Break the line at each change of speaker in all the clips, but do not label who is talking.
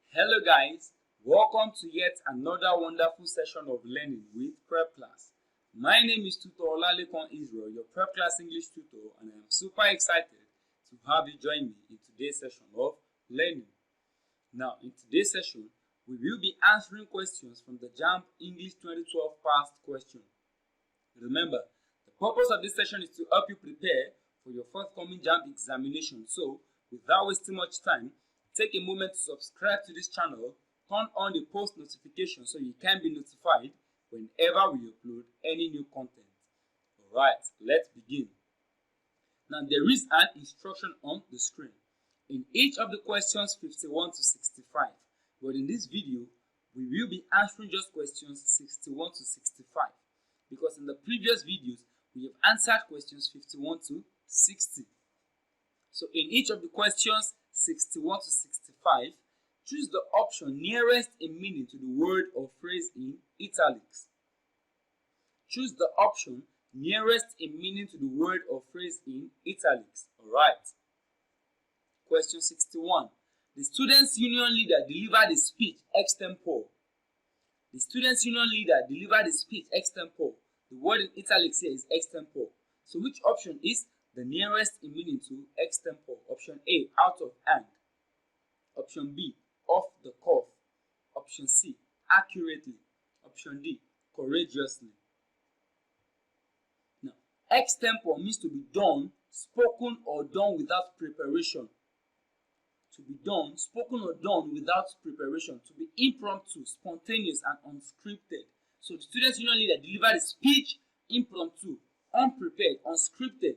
Hello guys, welcome to yet another wonderful session of learning with Prepclass. My name is Tutor Olalekon Israel, your Prepclass English tutor, and I am super excited to have you join me in today's session of learning. Now, in today's session, we will be answering questions from the Jamb English 2012 past question. Remember, the purpose of this session is to help you prepare for your forthcoming Jamb examination. So, without wasting much time, take a moment to subscribe to this channel, turn on the post notification so you can be notified whenever we upload any new content. Alright, let's begin. Now there is an instruction on the screen. In each of the questions 51 to 65, but in this video, we will be answering just questions 61 to 65 because in the previous videos, we have answered questions 51 to 60. So in each of the questions 61 to 65, choose the option nearest in meaning to the word or phrase in italics. Choose the option nearest in meaning to the word or phrase in italics. Alright. Question 61. The students' union leader delivered a speech extempore. The students' union leader delivered a speech extempore. The word in italics here is extempore. So which option is the nearest in meaning to extempore? Option A, out of hand. Option B, off the cuff. Option C, accurately. Option D, courageously. Now, extempore means to be done, spoken or done without preparation. To be done, spoken or done without preparation. To be impromptu, spontaneous and unscripted. So the students' union leader delivered a speech impromptu, unprepared, unscripted.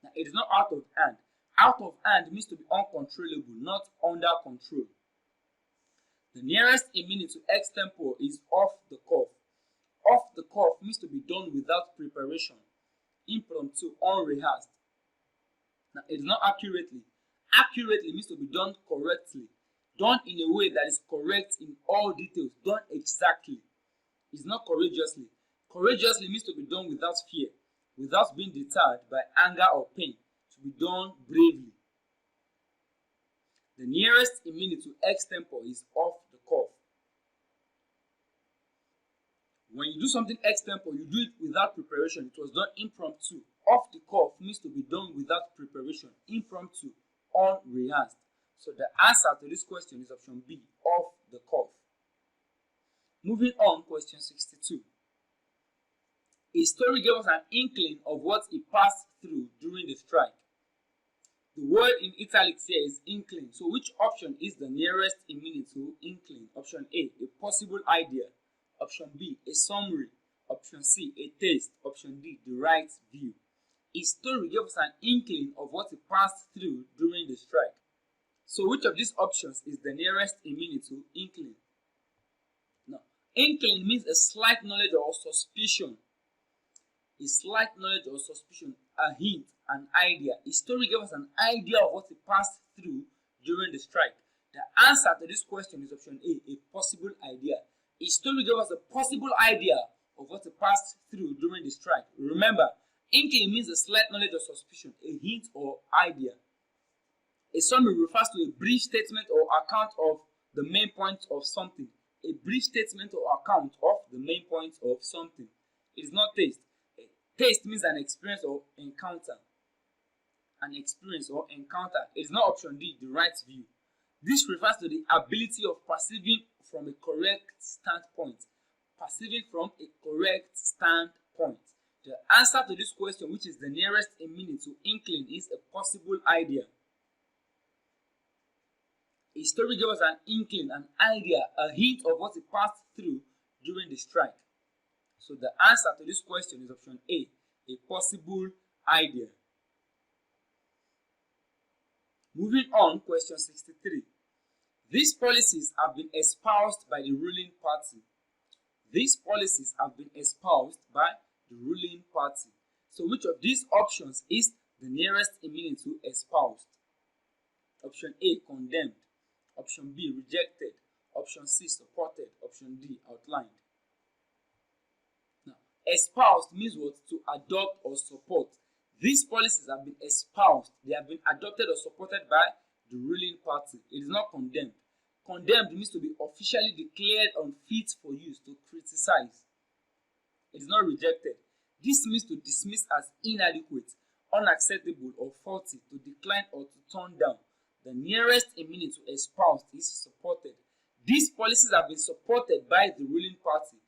Now, it is not out of hand. Out of hand means to be uncontrollable, not under control. The nearest in meaning to extempore is off the cuff. Off the cuff means to be done without preparation, impromptu, unrehearsed. Now, it is not accurately. Accurately means to be done correctly, done in a way that is correct in all details, done exactly. It's not courageously. Courageously means to be done without fear, without being deterred by anger or pain, to be done bravely. The nearest in meaning to extempore is off the cuff. When you do something extempore, you do it without preparation. It was done impromptu. Off the cuff means to be done without preparation, impromptu, unrehearsed. So the answer to this question is option B, off the cuff. Moving on, question 62. A story gave us an inkling of what he passed through during the strike. The word in italics here is inkling. So which option is the nearest in meaning to inkling? Option A, a possible idea. Option B, a summary. Option C, a taste. Option D, the right view. A story gave us an inkling of what he passed through during the strike. So which of these options is the nearest in meaning to inkling? Now, inkling means a slight knowledge or suspicion. A slight knowledge or suspicion, a hint, an idea. A story gave us an idea of what he passed through during the strike. The answer to this question is option A, a possible idea. A story gave us a possible idea of what he passed through during the strike. Remember, inkling means a slight knowledge or suspicion, a hint or idea. A summary refers to a brief statement or account of the main points of something. A brief statement or account of the main points of something. It is not taste. Taste means an experience or encounter. An experience or encounter. It is not option D, the right view. This refers to the ability of perceiving from a correct standpoint. Perceiving from a correct standpoint. The answer to this question, which is the nearest in meaning to inkling, is a possible idea. A story gave us an inkling, an idea, a hint of what he passed through during the strike. So the answer to this question is option A, a possible idea. Moving on, question 63. These policies have been espoused by the ruling party. These policies have been espoused by the ruling party. So which of these options is the nearest in meaning to espoused? Option A, condemned. Option B, rejected. Option C, supported. Option D, outlined. Now, espoused means what? To adopt or support. These policies have been espoused. They have been adopted or supported by the ruling party. It is not condemned. Condemned means to be officially declared unfit for use, to criticize. It is not rejected. This means to dismiss as inadequate, unacceptable, or faulty, to decline or to turn down. The nearest a meaning to espoused is supported. These policies have been supported by the ruling party.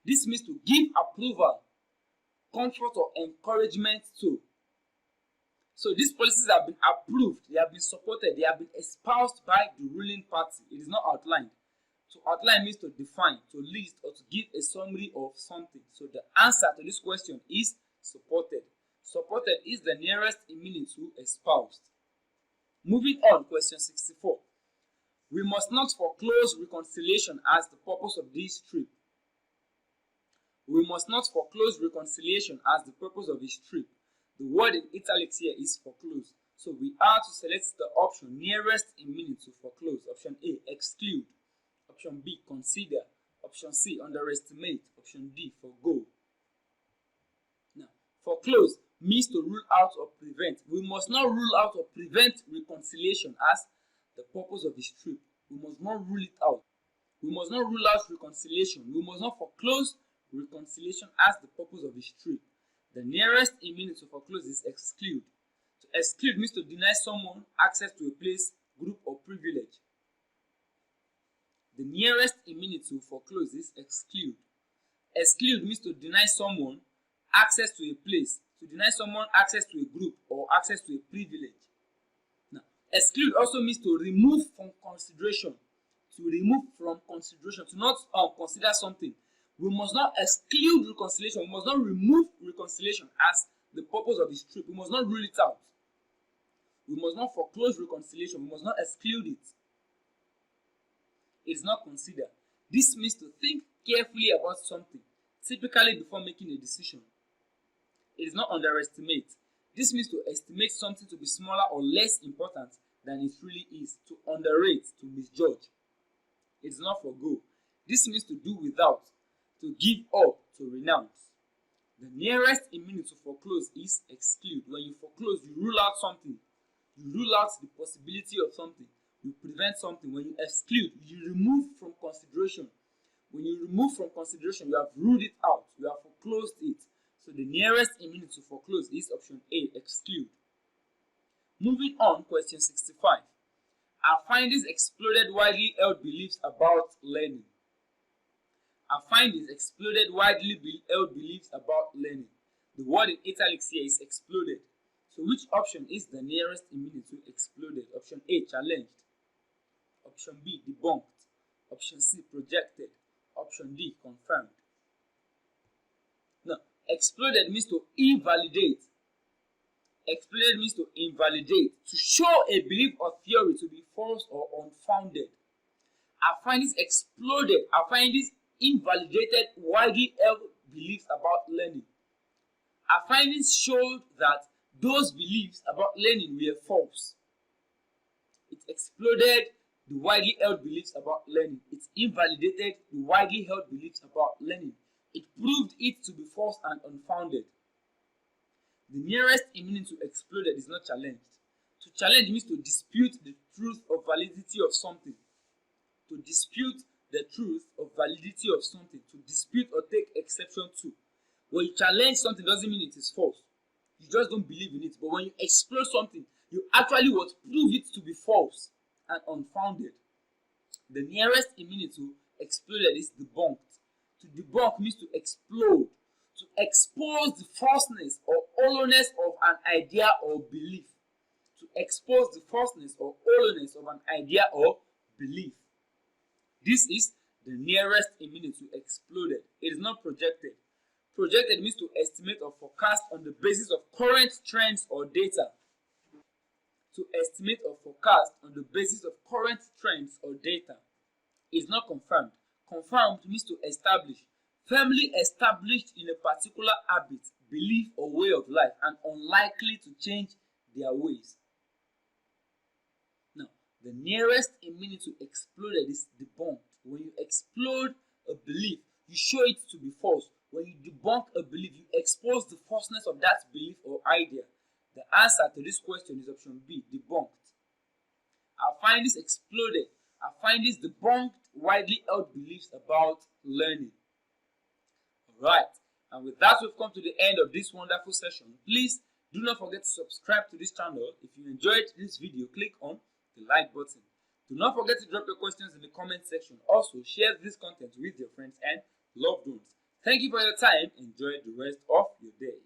This means to give approval, comfort, or encouragement to. So these policies have been approved, they have been supported, they have been espoused by the ruling party. It is not outlined. To outline means to define, to list, or to give a summary of something. So the answer to this question is supported. Supported is the nearest meaning to espoused. Moving on, question 64. We must not foreclose reconciliation as the purpose of this trip. We must not foreclose reconciliation as the purpose of this trip. The word in italics here is foreclose. So we are to select the option nearest in meaning to foreclose. Option A, exclude. Option B, consider. Option C, underestimate. Option D, forgo. Now, foreclose means to rule out or prevent. We must not rule out or prevent reconciliation as the purpose of this trip. We must not rule it out. We must not rule out reconciliation. We must not foreclose reconciliation as the purpose of this trip. The nearest in meaning to foreclose is exclude. To exclude means to deny someone access to a place, group, or privilege. The nearest in meaning to foreclose is exclude. Exclude means to deny someone access to a place, to deny someone access to a group, or access to a privilege. Now, exclude also means to remove from consideration. To remove from consideration, to not consider something. We must not exclude reconciliation. We must not remove reconciliation as the purpose of this trip. We must not rule it out. We must not foreclose reconciliation. We must not exclude it. It is not considered. This means to think carefully about something, typically before making a decision. It is not underestimate. This means to estimate something to be smaller or less important than it really is, to underrate, to misjudge. It is not forgo. This means to do without, to give up, to renounce. The nearest in meaning to foreclose is exclude. When you foreclose, you rule out something. You rule out the possibility of something. You prevent something. When you exclude, you remove from consideration. When you remove from consideration, you have ruled it out. You have foreclosed it. So the nearest in meaning to foreclose is option A, exclude. Moving on, question 65. Our findings exploded widely held beliefs about learning. Our findings exploded widely held beliefs about learning. The word in italics here is exploded. So which option is the nearest in meaning to exploded? Option A, challenged. Option B, debunked. Option C, projected. Option D, confirmed. Now, exploded means to invalidate. Exploded means to invalidate, to show a belief or theory to be false or unfounded. Our findings exploded. Our findings invalidated widely held beliefs about learning. Our findings showed that those beliefs about learning were false. It exploded the widely held beliefs about learning. It invalidated the widely held beliefs about learning. It proved it to be false and unfounded. The nearest in meaning to exploded is not challenged. To challenge means to dispute the truth or validity of something. To dispute the truth or validity of something. To dispute or take exception to. When you challenge something doesn't mean it is false. You just don't believe in it. But when you explode something, you actually what prove it to be false and unfounded. The nearest in meaning to exploded is debunked. To debunk means to explode, to expose the falseness or hollowness of an idea or belief. To expose the falseness or hollowness of an idea or belief. This is the nearest in meaning to exploded. It is not projected. Projected means to estimate or forecast on the basis of current trends or data. To estimate or forecast on the basis of current trends or data. It is not confirmed. Confirmed means to establish. Firmly established in a particular habit, belief, or way of life, and unlikely to change their ways. Now, the nearest in meaning to exploded is debunked. When you explode a belief, you show it to be false. When you debunk a belief, you expose the falseness of that belief or idea. The answer to this question is option B, debunked. Our findings exploded. Our findings debunked widely held beliefs about learning. Alright, and with that, we've come to the end of this wonderful session. Please do not forget to subscribe to this channel. If you enjoyed this video, click on the like button. Do not forget to drop your questions in the comment section. Also, share this content with your friends and loved ones. Thank you for your time. Enjoy the rest of your day.